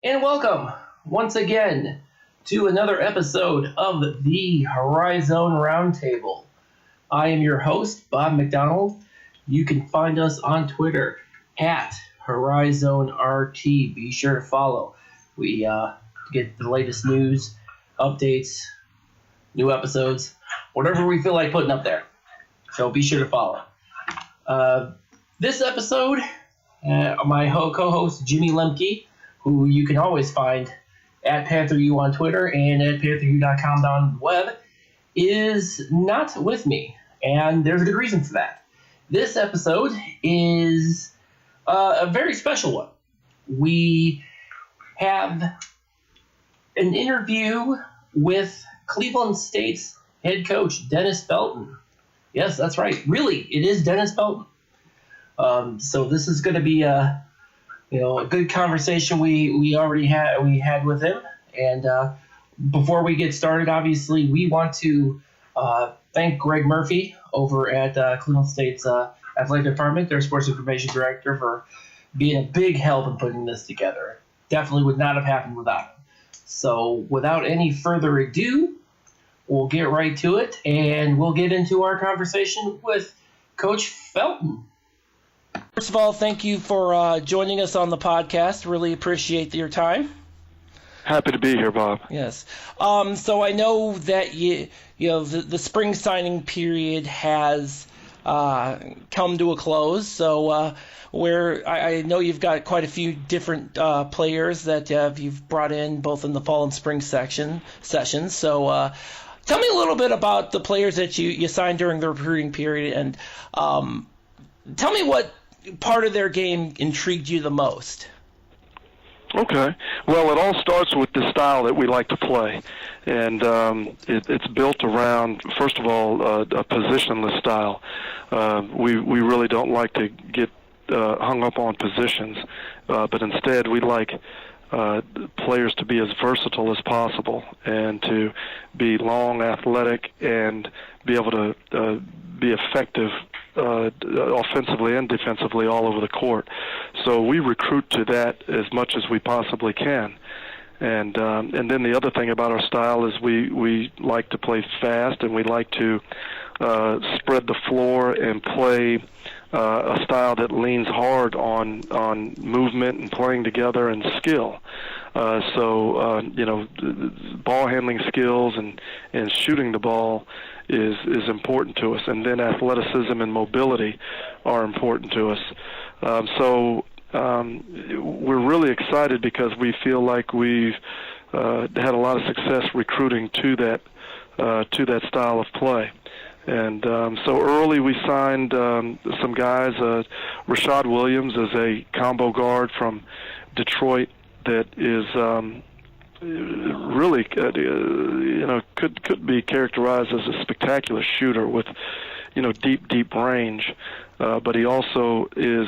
And welcome once again to another episode of the Horizon Roundtable. I am your host, Bob McDonald. You can find us on Twitter at HorizonRT. Be sure to follow. We get the latest news, updates, new episodes, whatever we feel like putting up there. So be sure to follow. This episode, my co-host Jimmy Lemke, who you can always find at PantherU on Twitter and at PantherU.com on the web, is not with me. And there's a good reason for that. This episode is a very special one. We have an interview with Cleveland State's head coach, Dennis Felton. Yes, that's right. Really, it is Dennis Felton. So this is going to be a good conversation we had with him. And before we get started, obviously, we want to thank Greg Murphy over at Cleveland State's athletic department, their sports information director, for being a big help in putting this together. Definitely would not have happened without him. So without any further ado, we'll get right to it, and we'll get into our conversation with Coach Felton. First of all, thank you for joining us on the podcast. Really appreciate your time. Happy to be here, Bob. Yes. So I know that the spring signing period has come to a close. So I know you've got quite a few different players that you've brought in both in the fall and spring sessions. So tell me a little bit about the players that you signed during the recruiting period, and tell me what part of their game intrigued you the most. Okay. Well, it all starts with the style that we like to play. And it's built around, first of all, a positionless style. We really don't like to get hung up on positions, but instead we like players to be as versatile as possible and to be long, athletic, and be able to be effective offensively and defensively all over the court. So we recruit to that as much as we possibly can. And then the other thing about our style is we like to play fast, and we like to spread the floor and play a style that leans hard on movement and playing together and skill. So ball handling skills and shooting the ball is important to us, and then athleticism and mobility are important to us. So we're really excited because we feel like we've had a lot of success recruiting to that style of play. And so early we signed some guys. Rashad Williams is a combo guard from Detroit that is really could be characterized as a spectacular shooter with deep range, but he also is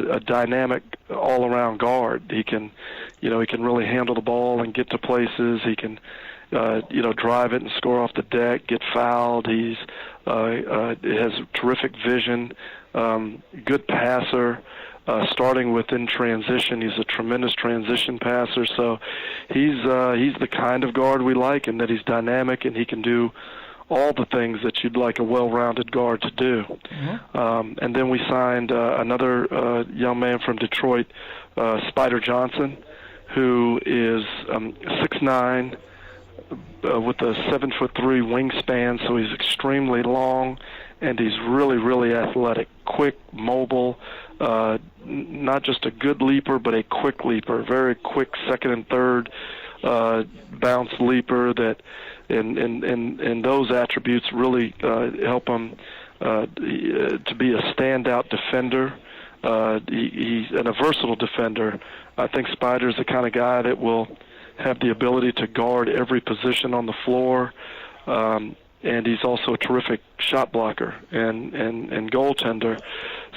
a dynamic all-around guard. He can really handle the ball and get to places. He can drive it and score off the deck, get fouled. He has terrific vision, good passer. Starting within transition, he's a tremendous transition passer. So he's the kind of guard we like, and that he's dynamic and he can do all the things that you'd like a well-rounded guard to do. Mm-hmm. And then we signed another young man from Detroit, Spider Johnson, who is 6'9", with a 7'3" wingspan. So he's extremely long, and he's really athletic, quick, mobile. Not just a good leaper, but a quick leaper, very quick second and third bounce leaper. That and those attributes really help him to be a standout defender. He's a versatile defender. I think Spider's the kind of guy that will have the ability to guard every position on the floor. And he's also a terrific shot blocker and goaltender.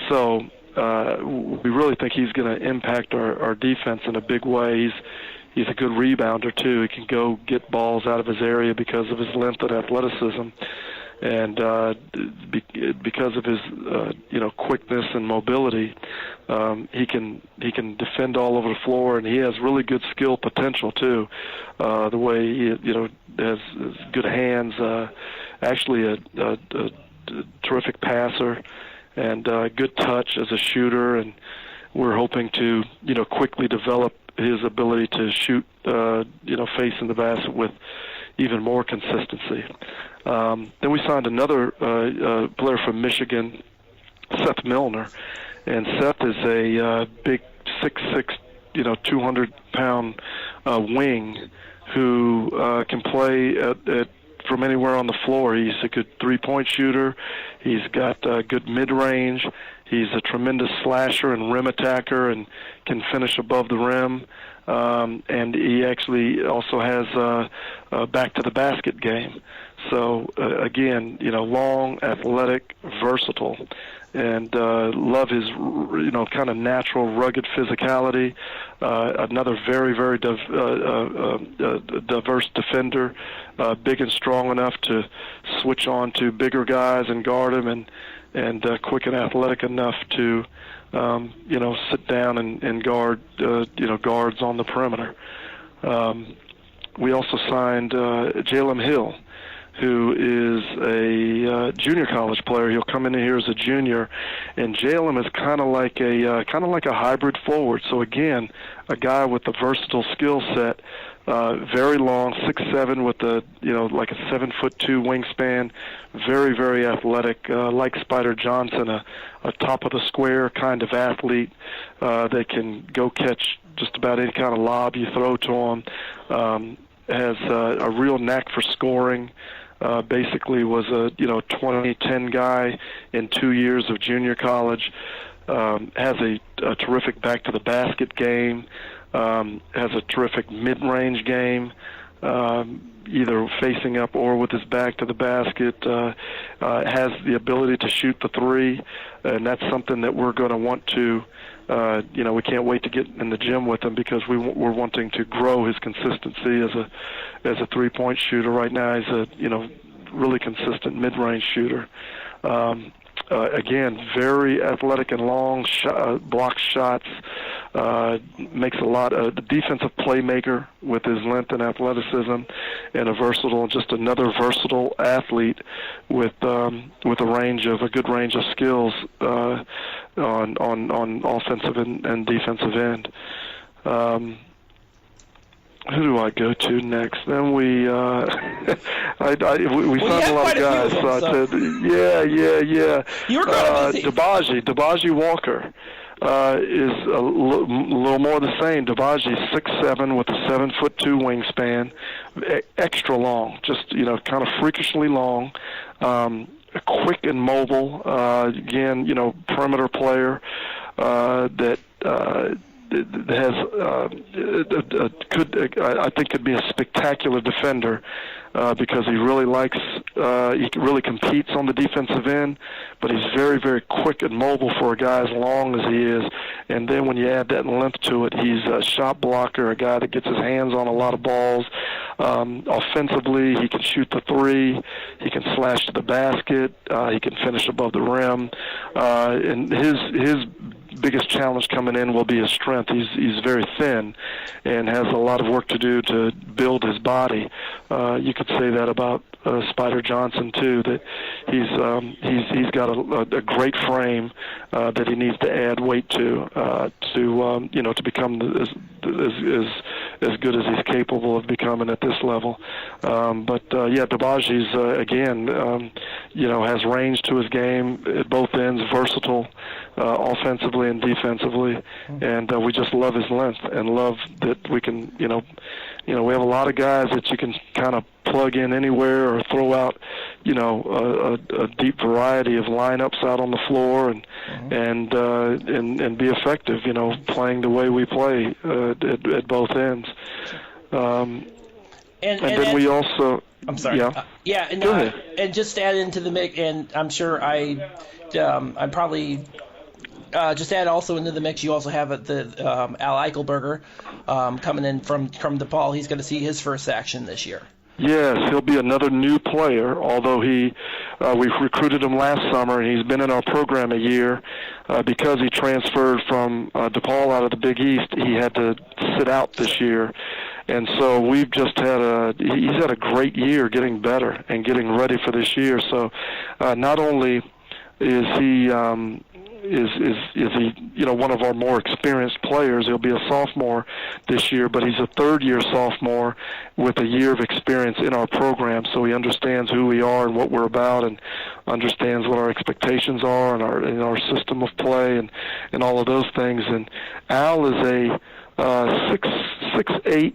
So we really think he's going to impact our defense in a big way. He's a good rebounder, too. He can go get balls out of his area because of his length and athleticism. and because of his quickness and mobility, he can defend all over the floor, and he has really good skill potential too. The way he has good hands, actually a terrific passer, and good touch as a shooter, and we're hoping to quickly develop his ability to shoot facing the basket with even more consistency. Then we signed another player from Michigan, Seth Milner, and Seth is a big 6'6", 200-pound wing who can play at from anywhere on the floor. He's a good three-point shooter. He's got good mid-range. He's a tremendous slasher and rim attacker and can finish above the rim. And he actually also has a back-to-the-basket game. So, again, long, athletic, versatile, and love his, kind of natural, rugged physicality. Another very, very diverse defender, big and strong enough to switch on to bigger guys and guard them, and quick and athletic enough to, sit down and guard, guards on the perimeter. We also signed Jalen Hill, who is a junior college player. He'll come in here as a junior, and Jalen is kind of like a hybrid forward. So again, a guy with a versatile skill set, very long, 6'7", with like a 7'2" wingspan, very, very athletic, like Spider Johnson, a top of the square kind of athlete that can go catch just about any kind of lob you throw to him. Has a real knack for scoring. Basically was a 20-10 guy in 2 years of junior college. Has a terrific back to the basket game. Has a terrific mid-range game, either facing up or with his back to the basket. Has the ability to shoot the three, and that's something that we're going to want to. We can't wait to get in the gym with him because we're wanting to grow his consistency as a three-point shooter. Right now, he's a really consistent mid-range shooter. Again, very athletic and long, blocks shots, makes a lot of the defensive playmaker with his length and athleticism, and just another versatile athlete with a good range of skills on offensive and defensive end. Who do I go to next? Then we signed a lot of guys. So I said, yeah. You were kind of busy. Dabaji Walker is a little more the same. Dabaji 6'7" with a 7'2" wingspan, extra long, just kind of freakishly long, quick and mobile. Again, perimeter player that. Could be a spectacular defender because he really he really competes on the defensive end, but he's very, very quick and mobile for a guy as long as he is. And then when you add that length to it, he's a shot blocker, a guy that gets his hands on a lot of balls. Offensively, he can shoot the three, he can slash to the basket, he can finish above the rim, and his biggest challenge coming in will be his strength. He's very thin and has a lot of work to do to build his body. You could say that about Spider Johnson too. That he's got a great frame that he needs to add weight to become as good as he's capable of becoming at this level. Dabaji's again has range to his game at both ends, versatile. Offensively and defensively, and we just love his length and love that we can, we have a lot of guys that you can kind of plug in anywhere or throw out, a deep variety of lineups out on the floor and be effective, playing the way we play at both ends. And then we also. I'm sorry. Yeah. And just to add into the mix, and I'm sure I probably. Just add also into the mix, you also have the Al Eichelberger coming in from DePaul. He's going to see his first action this year. Yes, he'll be another new player, although he We recruited him last summer, and he's been in our program a year. Because he transferred from DePaul out of the Big East, he had to sit out this year. And so we've just he's had a great year getting better and getting ready for this year. So not only is he one of our more experienced players. He'll be a sophomore this year, but he's a third-year sophomore with a year of experience in our program, so he understands who we are and what we're about, and understands what our expectations are and our system of play and all of those things. And Al is a 6'8"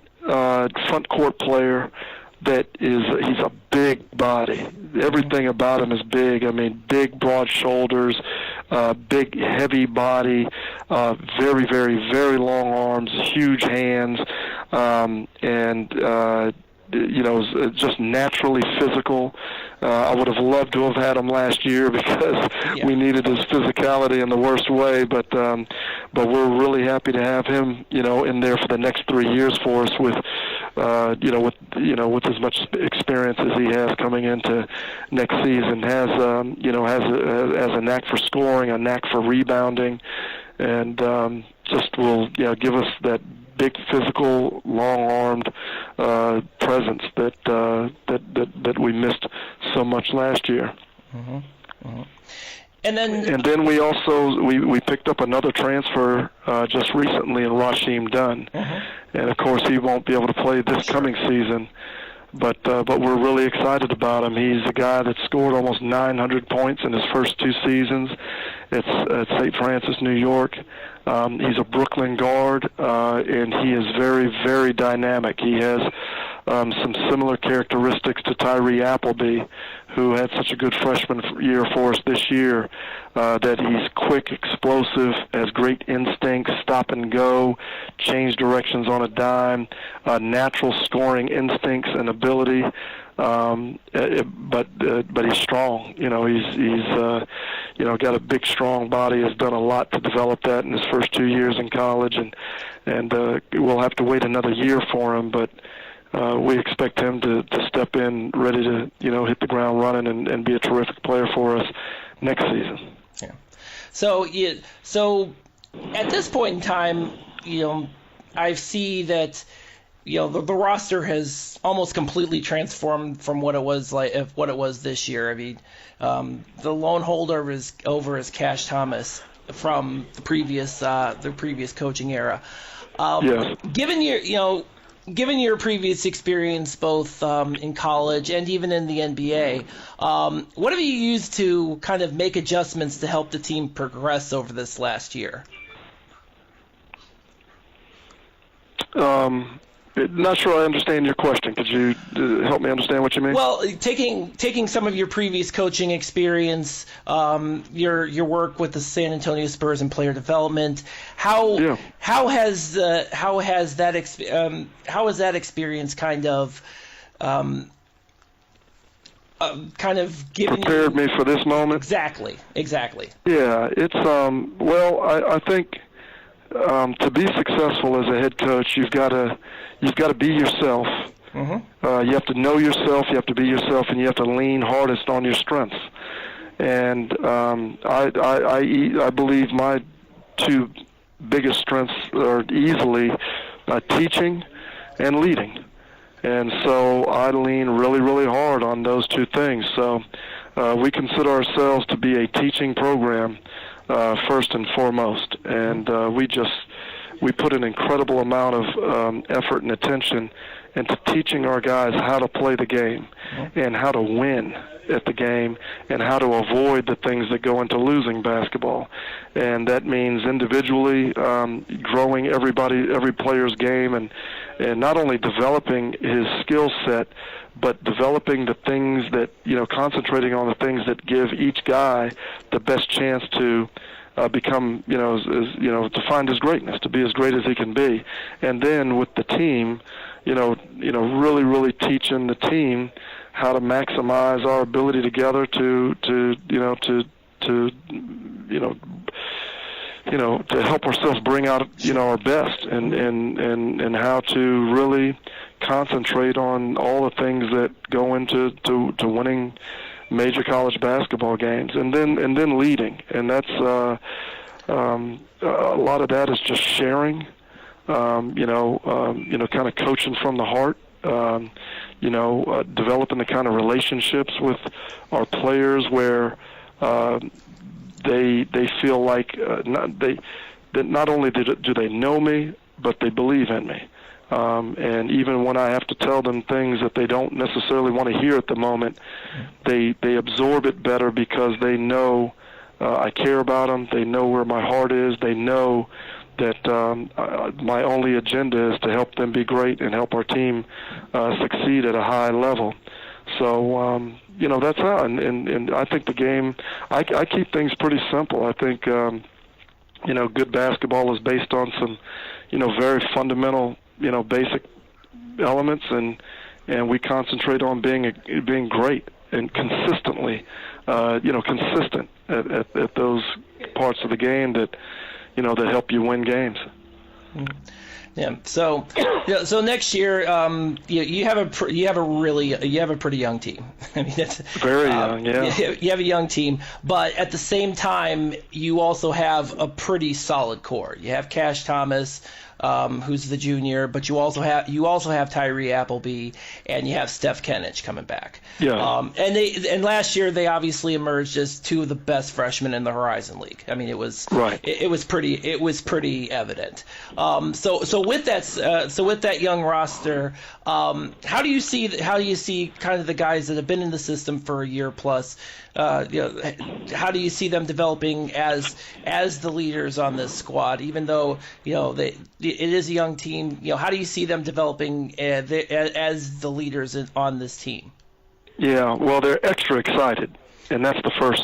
front court player. He's a big body. Everything about him is big. I mean, big, broad shoulders, big, heavy body, very, very, very long arms, huge hands, just naturally physical. I would have loved to have had him last year because we needed his physicality in the worst way, but we're really happy to have him, in there for the next 3 years for us with as much experience as he has coming into next season. Has a knack for scoring, a knack for rebounding, and just will give us that big, physical, long-armed presence that we missed so much last year. Mm-hmm. Mm-hmm. And then we also we picked up another transfer just recently in Rasheem Dunn, and of course he won't be able to play this coming season. But we're really excited about him. He's a guy that scored almost 900 points in his first 2 seasons at St. Francis, New York. He's a Brooklyn guard, and he is very, very dynamic. He has some similar characteristics to Tyree Appleby, who had such a good freshman year for us this year, that he's quick, explosive, has great instincts, stop and go, change directions on a dime, natural scoring instincts and ability. But he's strong. He's got a big, strong body. Has done a lot to develop that in his first 2 years in college, and we'll have to wait another year for him. But we expect him to step in ready to hit the ground running and be a terrific player for us next season. Yeah. So at this point in time, I see that. The roster has almost completely transformed from what it was this year. I mean, the lone holder is Kash Thomas from the previous coaching era. Yes. Given your previous experience both in college and even in the NBA, what have you used to kind of make adjustments to help the team progress over this last year? Not sure I understand your question. Could you help me understand what you mean? Well, taking some of your previous coaching experience, your work with the San Antonio Spurs and player development, how has that experience kind of given prepared me for this moment? Exactly. Yeah, it's I think. To be successful as a head coach, you've got to be yourself. Mm-hmm. You have to know yourself. You have to be yourself, and you have to lean hardest on your strengths. And I believe my 2 biggest strengths are easily teaching and leading. And so I lean really, really hard on those 2 things. So we consider ourselves to be a teaching program. First and foremost, and we put an incredible amount of effort and attention into teaching our guys how to play the game and how to win at the game and how to avoid the things that go into losing basketball. And that means individually growing every player's game and not only developing his skill set, but developing the things that, concentrating on the things that give each guy the best chance to become, to find his greatness, to be as great as he can be. And then with the team, really, really teaching the team how to maximize our ability together to help ourselves bring out, our best and how to really concentrate on all the things that go into winning major college basketball games, and then leading, and that's a lot of that is just sharing, kind of coaching from the heart, developing the kind of relationships with our players where they feel like that not only do they know me, but they believe in me. And even when I have to tell them things that they don't necessarily want to hear at the moment, they absorb it better because they know I care about them. They know where my heart is. They know that my only agenda is to help them be great and help our team succeed at a high level. So, that's how. And I think the game, I keep things pretty simple. I think, good basketball is based on some, very fundamental, basic elements, and we concentrate on being great and consistently, consistent at those parts of the game that, that help you win games. Yeah. So, so next year, you have a pretty young team. I mean, it's very young. Yeah. You have a young team, but at the same time, you also have a pretty solid core. You have Kash Thomas, who's the junior, but you also have Tyree, Appleby, and you have Kenic coming back. Yeah. And last year they obviously emerged as two of the best freshmen in the Horizon League. I mean, it was right. It was pretty evident. So with that young roster, how do you see kind of the guys that have been in the system for a year plus? How do you see them developing as the leaders on this squad? Even though it is a young team, how do you see them developing as the leaders on this team? Yeah, well, they're extra excited, and that's the first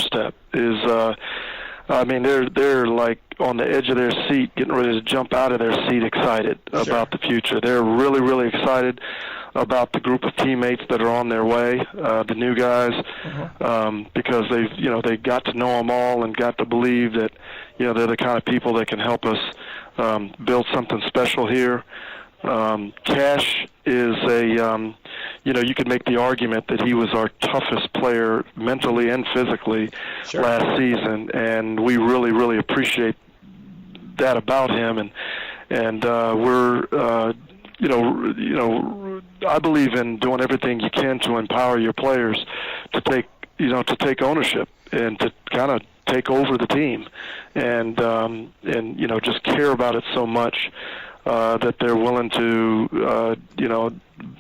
step. Is they're like on the edge of their seat, getting ready to jump out of their seat, excited about the future. They're really, really excited about the group of teammates that are on their way, the new guys, because they got to know them all and got to believe that they're the kind of people that can help us build something special here. Kash is you could make the argument that he was our toughest player mentally and physically last season, and we really, really appreciate that about him. And we're I believe in doing everything you can to empower your players to take ownership and to kind of take over the team, and just care about it so much that they're willing to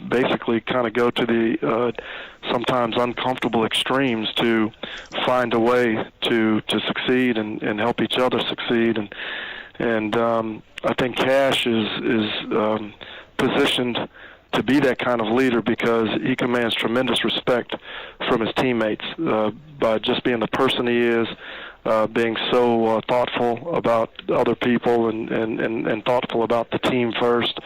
basically kind of go to the sometimes uncomfortable extremes to find a way to succeed and help each other succeed, and I think Kash is positioned to be that kind of leader because he commands tremendous respect from his teammates by just being the person he is, being so thoughtful about other people and thoughtful about the team first.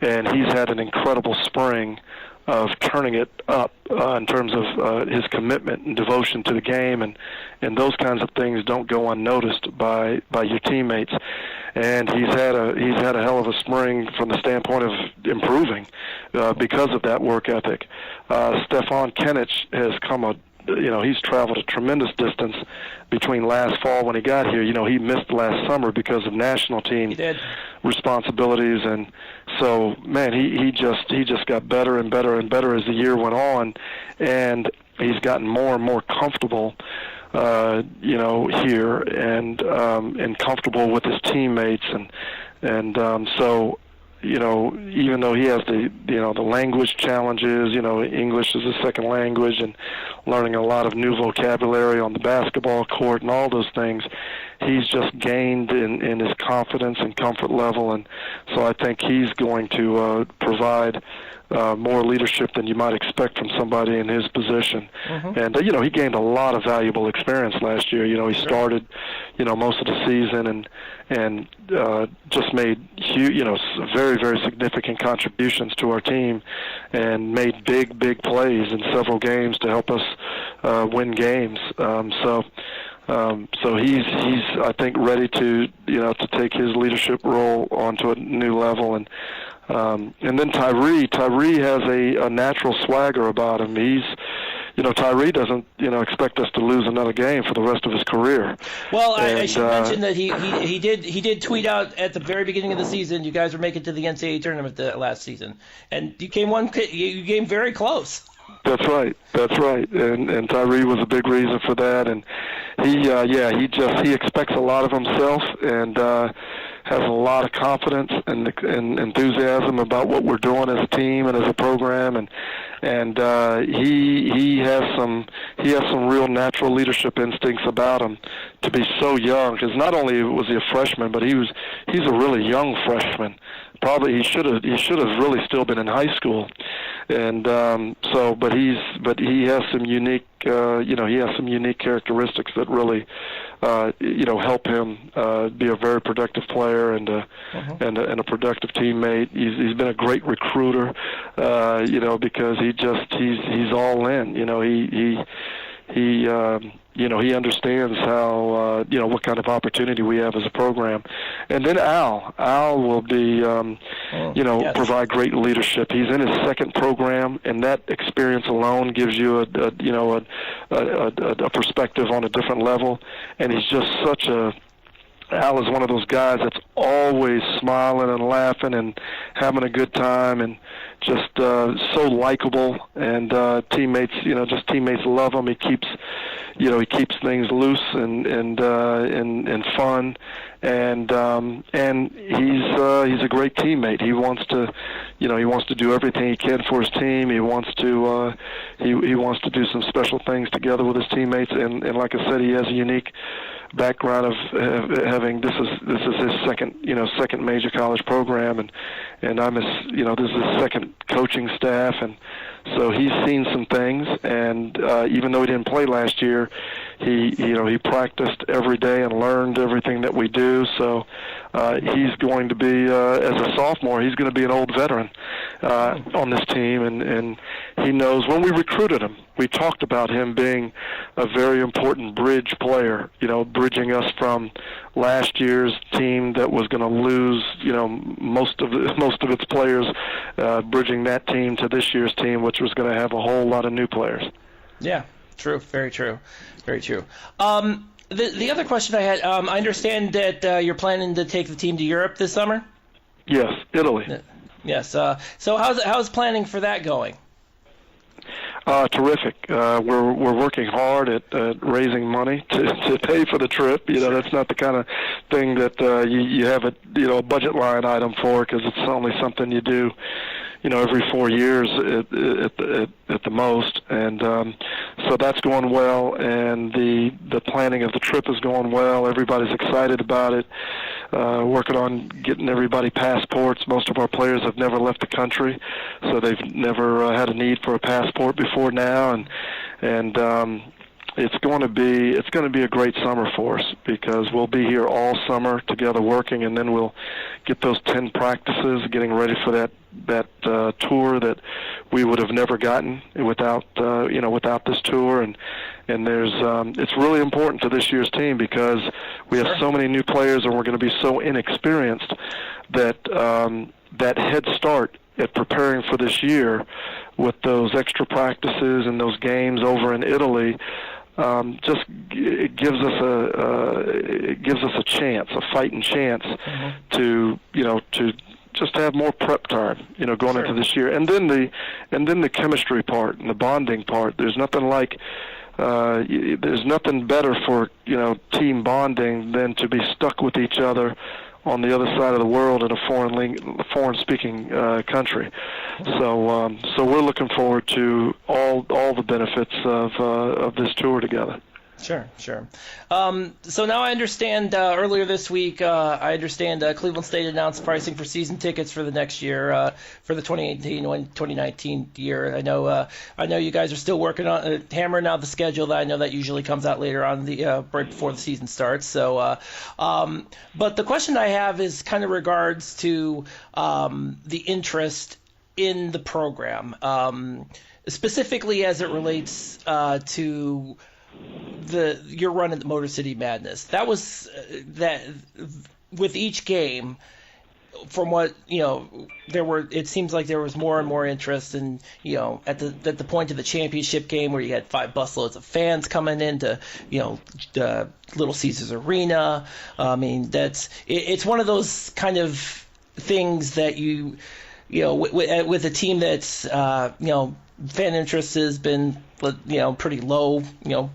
And he's had an incredible spring of turning it up in terms of his commitment and devotion to the game, and those kinds of things don't go unnoticed by your teammates. And he's had a hell of a spring from the standpoint of improving because of that work ethic. Stefan Kenic has he's traveled a tremendous distance between last fall when he got here. He missed last summer because of national team responsibilities, and so he just got better and better and better as the year went on, and he's gotten more and more comfortable here and comfortable with his teammates, and so even though he has the language challenges, English is a second language, and learning a lot of new vocabulary on the basketball court and all those things, he's just gained in his confidence and comfort level, and so I think he's going to provide more leadership than you might expect from somebody in his position. And he gained a lot of valuable experience last year. He started most of the season and just made huge, very, very significant contributions to our team, and made big plays in several games to help us win games. So he's I think ready to to take his leadership role onto a new level. And then Tyree has a natural swagger about him. Tyree doesn't, expect us to lose another game for the rest of his career. Well, I should mention that he did tweet out at the very beginning of the season, you guys were making it to the NCAA tournament last season, and you came very close. That's right. And Tyree was a big reason for that. And he expects a lot of himself and has a lot of confidence and enthusiasm about what we're doing as a team and as a program. And he has some real natural leadership instincts about him to be so young. Because not only was he a freshman, but he's a really young freshman. Probably he should have really still been in high school, and but he has some unique characteristics that really help him be a very productive player and a productive teammate. He's been a great recruiter, because he's all in. He understands how, what kind of opportunity we have as a program. And then Al will be, yes. provide great leadership. He's in his second program, and that experience alone gives you a perspective on a different level. And he's just Al is one of those guys that's always smiling and laughing and having a good time and just so likable, and teammates love him. He keeps things loose and fun, and he's a great teammate. He wants to do everything he can for his team. He wants to do some special things together with his teammates, and like I said, he has a unique background of having this is his second major college program, and I'm this is his second coaching staff, and so he's seen some things, and even though he didn't play last year, he practiced every day and learned everything that we do. So he's going to be, as a sophomore, he's going to be an old veteran on this team, and he knows. When we recruited him, we talked about him being a very important bridge player, bridging us from last year's team that was going to lose, most of its players, bridging that team to this year's team, which was going to have a whole lot of new players. Yeah, true, very true, very true. The other question I had, I understand that you're planning to take the team to Europe this summer? Yes, Italy. Yes. So how's planning for that going? Terrific. We're working hard at raising money to pay for the trip. That's not the kind of thing that you have a budget line item for, because it's only something you do every 4 years at the most, and so that's going well, and the planning of the trip is going well. Everybody's excited about it. Working on getting everybody passports. Most of our players have never left the country, so they've never had a need for a passport before now, and it's going to be a great summer for us, because we'll be here all summer together working, and then we'll get those 10 practices, getting ready for that tour that we would have never gotten without this tour, and there's it's really important to this year's team, because we have so many new players, and we're going to be so inexperienced that that head start at preparing for this year with those extra practices and those games over in Italy just it gives us a chance, a fighting chance to just have more prep time, going into this year, and then the chemistry part and the bonding part. There's nothing better for team bonding than to be stuck with each other on the other side of the world in a foreign-speaking country. So we're looking forward to all the benefits of this tour together. Sure. So now I understand, earlier this week, Cleveland State announced pricing for season tickets for the next year, for the 2018-2019 year. I know you guys are still working on hammering out the schedule. I know that usually comes out later on right before the season starts. So, but the question I have is kind of regards to the interest in the program, specifically as it relates to your run at the Motor City Madness. That was that with each game, from what it seems like there was more and more interest in at the point of the championship game where you had 5 busloads of fans coming into the Little Caesars Arena. I mean, it's one of those kind of things that with a team that's fan interest has been pretty low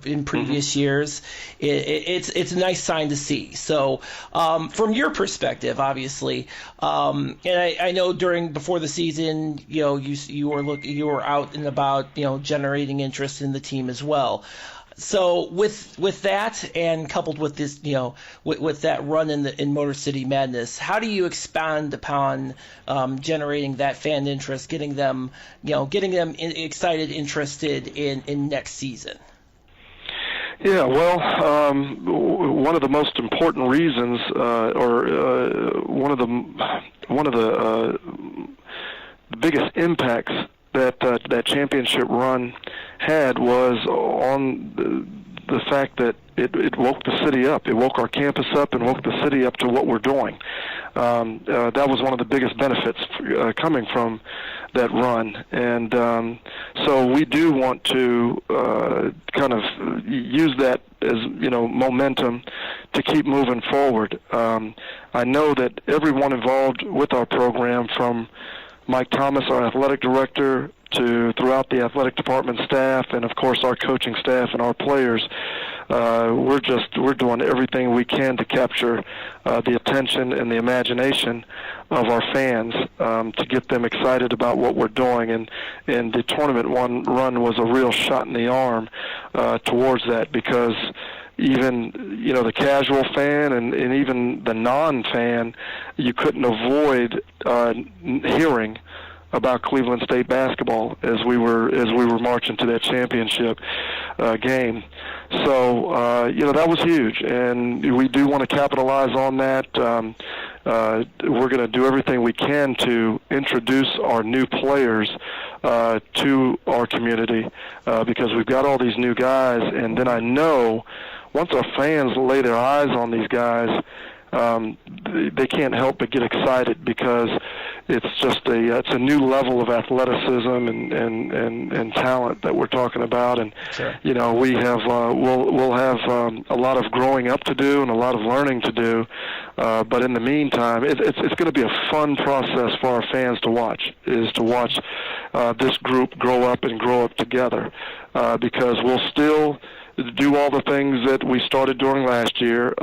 in previous years. It's a nice sign to see. So from your perspective, obviously, and I know before the season, you were out and about generating interest in the team as well. So with that, and coupled with this, with that run in Motor City Madness, how do you expand upon generating that fan interest, getting them excited, interested in next season? Yeah, well, one of the most important reasons, one of the biggest impacts that championship run had was on the fact that it woke the city up. It woke our campus up and woke the city up to what we're doing. That was one of the biggest benefits coming from that run. And so we do want to kind of use that as, momentum to keep moving forward. I know that everyone involved with our program, from Mike Thomas, our athletic director, to throughout the athletic department staff, and of course our coaching staff and our players, we're doing everything we can to capture the attention and the imagination of our fans, to get them excited about what we're doing. And the tournament run was a real shot in the arm towards that, because even the casual fan and even the non-fan, you couldn't avoid hearing about Cleveland State basketball as we were marching to that championship game. So that was huge, and we do want to capitalize on that. We're going to do everything we can to introduce our new players to our community, because we've got all these new guys, and then I know once our fans lay their eyes on these guys, they can't help but get excited, because it's just it's a new level of athleticism and talent that we're talking about. And sure. We have we'll have a lot of growing up to do and a lot of learning to do, but in the meantime, it's going to be a fun process for our fans to watch this group grow up together, because we'll still do all the things that we started doing last year,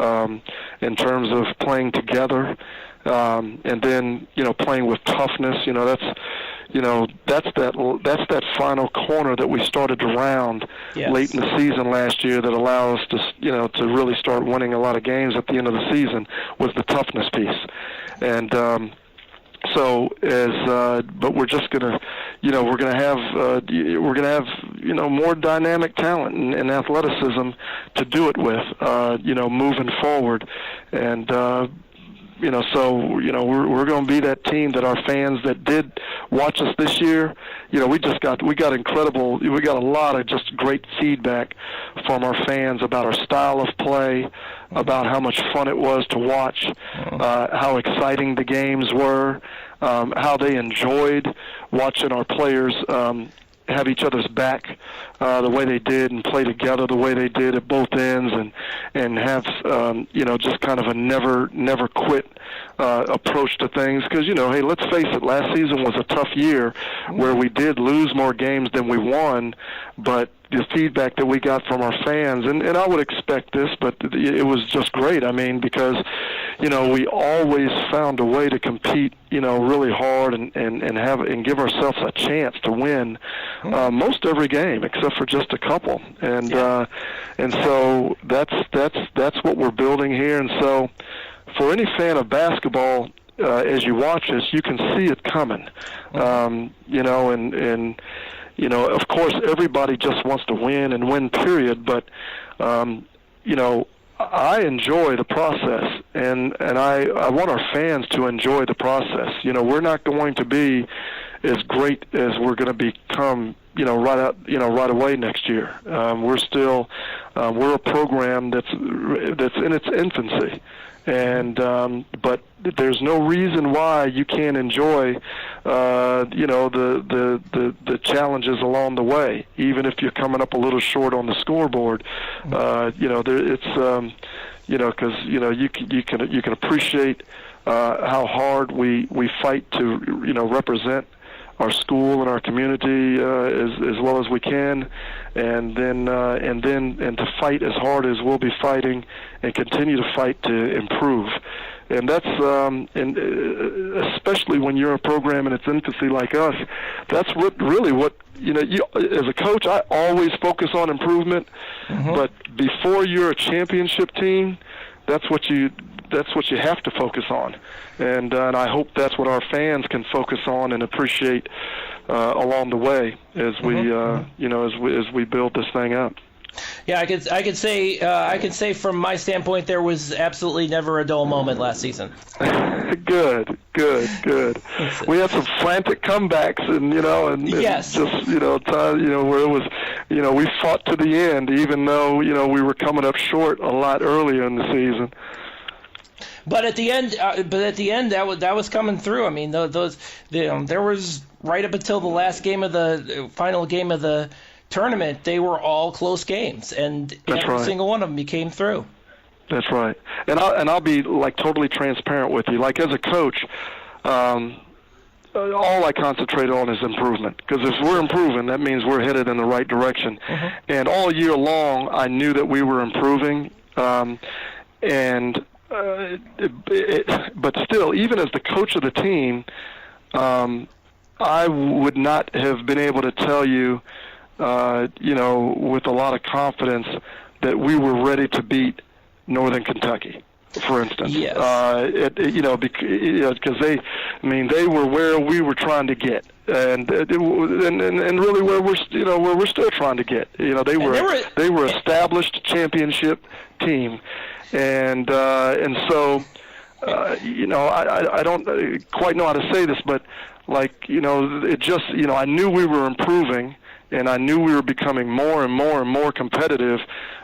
in terms of playing together, and then playing with toughness. That's that final corner that we started to round late in the season last year that allows us to to really start winning a lot of games at the end of the season, was the toughness piece. And but we're just gonna, we're gonna have more dynamic talent and athleticism to do it with, moving forward. And we're going to be that team that our fans that did watch us this year. We got a lot of just great feedback from our fans about our style of play, about how much fun it was to watch, how exciting the games were, how they enjoyed watching our players have each other's back the way they did, and play together the way they did at both ends, and have just kind of a never quit approach to things. Because hey, let's face it, last season was a tough year where we did lose more games than we won, but the feedback that we got from our fans, and I would expect this, but it was just great. I mean, because we always found a way to compete really hard and give ourselves a chance to win most every game except for just a couple. And so that's what we're building here. And so for any fan of basketball, as you watch us, you can see it coming. Of course, everybody just wants to win, period. But, I enjoy the process, and I want our fans to enjoy the process. We're not going to be as great as we're going to become, right away next year. We're a program that's in its infancy. And but there's no reason why you can't enjoy, the challenges along the way, even if you're coming up a little short on the scoreboard. Because you can appreciate how hard we fight to represent our school and our community as well as we can, and to fight as hard as we'll be fighting and continue to fight to improve. And that's and especially when you're a program in its infancy like us, that's what you as a coach, I always focus on improvement. But before you're a championship team, that's what you have to focus on, and I hope that's what our fans can focus on and appreciate along the way as we as we build this thing up. Yeah, I could say from my standpoint, there was absolutely never a dull moment last season. Good. We had some frantic comebacks, and yes, just where it was, we fought to the end, even though we were coming up short a lot earlier in the season. But at the end, that was coming through. I mean, there was right up until the last game of the final game of the tournament, they were all close games, and every single one of them came through. That's right. And I'll be totally transparent with you. Like, as a coach, all I concentrate on is improvement, because if we're improving, that means we're headed in the right direction. And all year long, I knew that we were improving, but still, even as the coach of the team, I would not have been able to tell you, with a lot of confidence, that we were ready to beat Northern Kentucky, for instance. Yes. Because they were where we were trying to get, and really where we're still trying to get. They were established championship team, and so I don't quite know how to say this, but it just I knew we were improving. And I knew we were becoming more and more and more competitive,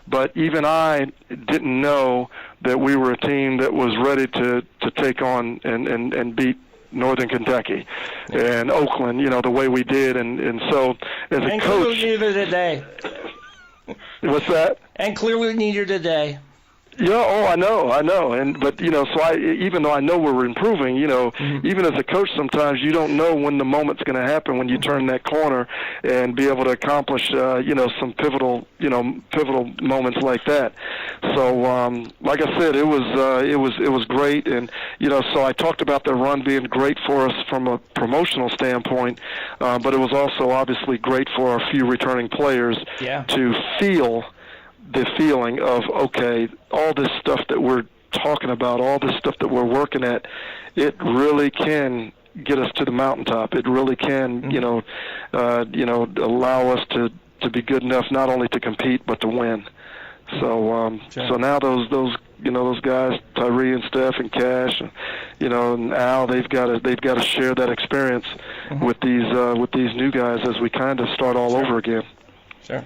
but even I didn't know that we were a team that was ready to take on and beat Northern Kentucky and Oakland, the way we did. And so as a coach... And clearly neither did they. What's that? And clearly neither did they. Yeah, I know, but so even though I know we're improving, even as a coach, sometimes you don't know when the moment's going to happen when you turn that corner and be able to accomplish, some pivotal moments like that. So, like I said, it was great, and so I talked about the run being great for us from a promotional standpoint, but it was also obviously great for our few returning players to feel the feeling of, okay, all this stuff that we're talking about, all this stuff that we're working at, it really can get us to the mountaintop. It really can, allow us to be good enough not only to compete but to win. So, so now those guys, Tyree and Steph and Cash, and Al, they've got to share that experience with these new guys as we kind of start all over again. Sure.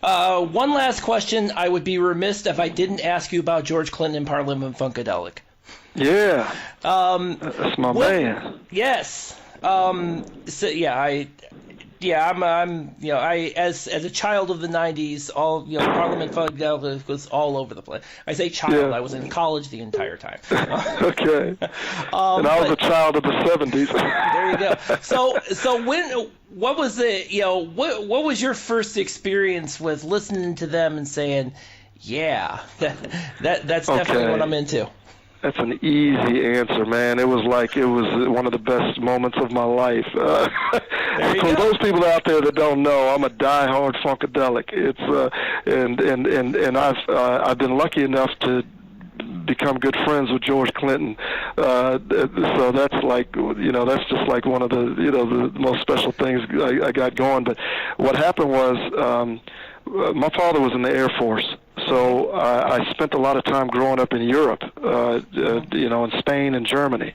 One last question. I would be remiss if I didn't ask you about George Clinton and Parliament Funkadelic. Yeah. That's my man. Yes. I'm as a child of the '90s, Parliament Funkadelic was all over the place. I say child. I was in college the entire time. Okay. And I was a child of the '70s. There you go. So what was what was your first experience with listening to them and saying, yeah, that's definitely what I'm into? That's an easy answer, man. It was one of the best moments of my life. For those people out there that don't know, I'm a diehard Funkadelic. And I've been lucky enough to become good friends with George Clinton. So that's that's just like one of the the most special things I got going. But what happened was, my father was in the Air Force. So I spent a lot of time growing up in Europe, in Spain and Germany.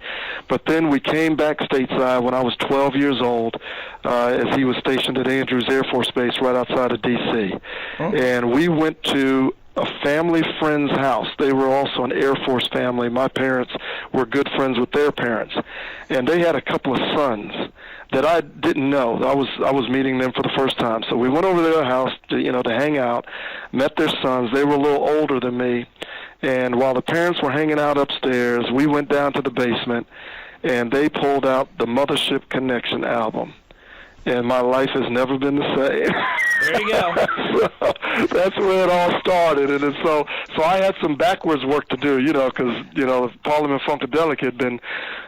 But then we came back stateside when I was 12 years old, as he was stationed at Andrews Air Force Base right outside of D.C. And we went to a family friend's house. They were also an Air Force family. My parents were good friends with their parents, and they had a couple of sons that I didn't know. I was meeting them for the first time. So we went over to their house to hang out, met their sons. They were a little older than me. And while the parents were hanging out upstairs, we went down to the basement, and they pulled out the Mothership Connection album. And my life has never been the same. There you go. So that's where it all started. And so I had some backwards work to do, because, Parliament Funkadelic had been,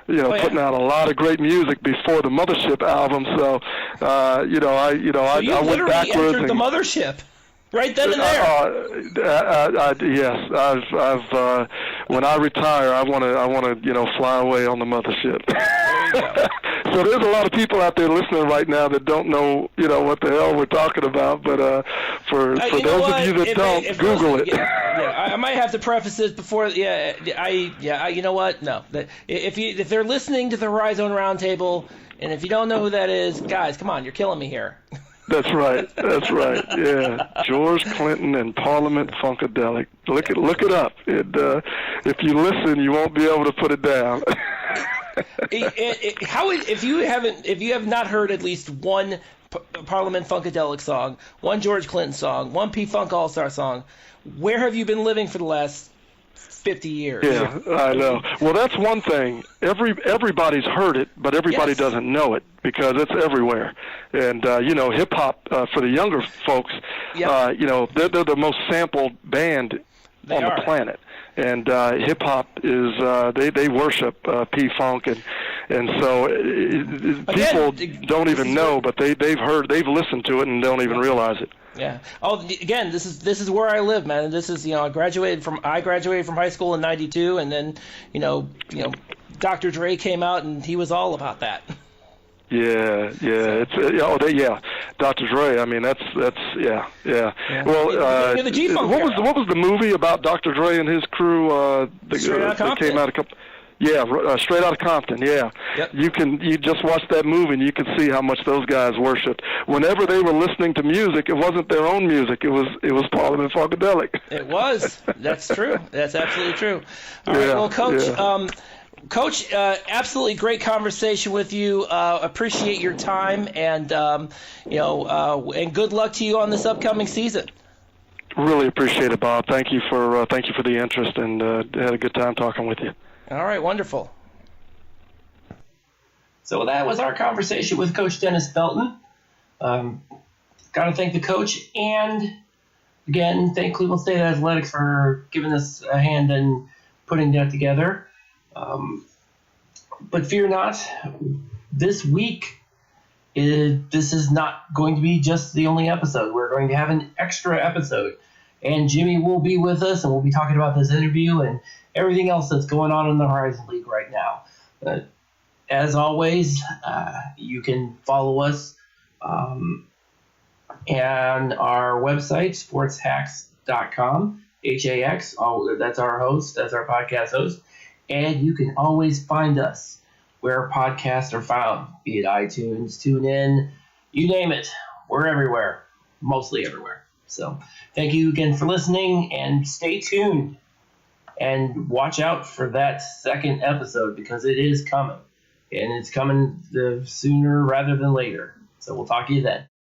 putting out a lot of great music before the Mothership album. So, I went backwards. Entered the Mothership. Right then and there. Yes, I've. When I retire, I want to, fly away on the mothership. There you go. So there's a lot of people out there listening right now that don't know, what the hell we're talking about. But for those of you that don't, Google it. Yeah, I might have to preface this before. You know what? No, if they're listening to the Horizon Roundtable, and if you don't know who that is, guys, come on, you're killing me here. That's right. Yeah, George Clinton and Parliament Funkadelic. Look it up. If you listen, you won't be able to put it down. If you have not heard at least one Parliament Funkadelic song, one George Clinton song, one P-Funk All-Star song, where have you been living for the last 50 years? Yeah, I know. Well, that's one thing. Everybody's heard it, but everybody doesn't know it because it's everywhere. And hip hop for the younger folks, they're the most sampled band on the planet. And hip hop is they worship P-Funk, and so people don't even know, but they've listened to it and don't even realize it. Yeah. Oh, again, this is where I live, man. This is I graduated from high school in '92, and then Dr. Dre came out, and he was all about that. Yeah. It's Dr. Dre. I mean, that's yeah. Well, the G-Funk what was the movie about Dr. Dre and his crew? That came out a couple. Yeah, Straight Outta Compton. Yeah, yep. You just watch that movie and you can see how much those guys worshipped. Whenever they were listening to music, it wasn't their own music. It was Parliament Funkadelic. It was. That's true. That's absolutely true. All right, well, Coach. Yeah. Coach, absolutely great conversation with you. Appreciate your time, and and good luck to you on this upcoming season. Really appreciate it, Bob. Thank you for the interest, and had a good time talking with you. All right, wonderful. So that was our conversation with Coach Dennis Felton. Got to thank the coach, and again, thank Cleveland State Athletics for giving us a hand in putting that together. But fear not, this week, this is not going to be just the only episode. We're going to have an extra episode, and Jimmy will be with us, and we'll be talking about this interview and everything else that's going on in the Horizon League right now. As always, you can follow us and our website, sportshacks.com, HAX. That's our host. That's our podcast host. And you can always find us where podcasts are found, be it iTunes, TuneIn, you name it. We're everywhere, mostly everywhere. So thank you again for listening, and stay tuned. And watch out for that second episode because it is coming. And it's coming sooner rather than later. So we'll talk to you then.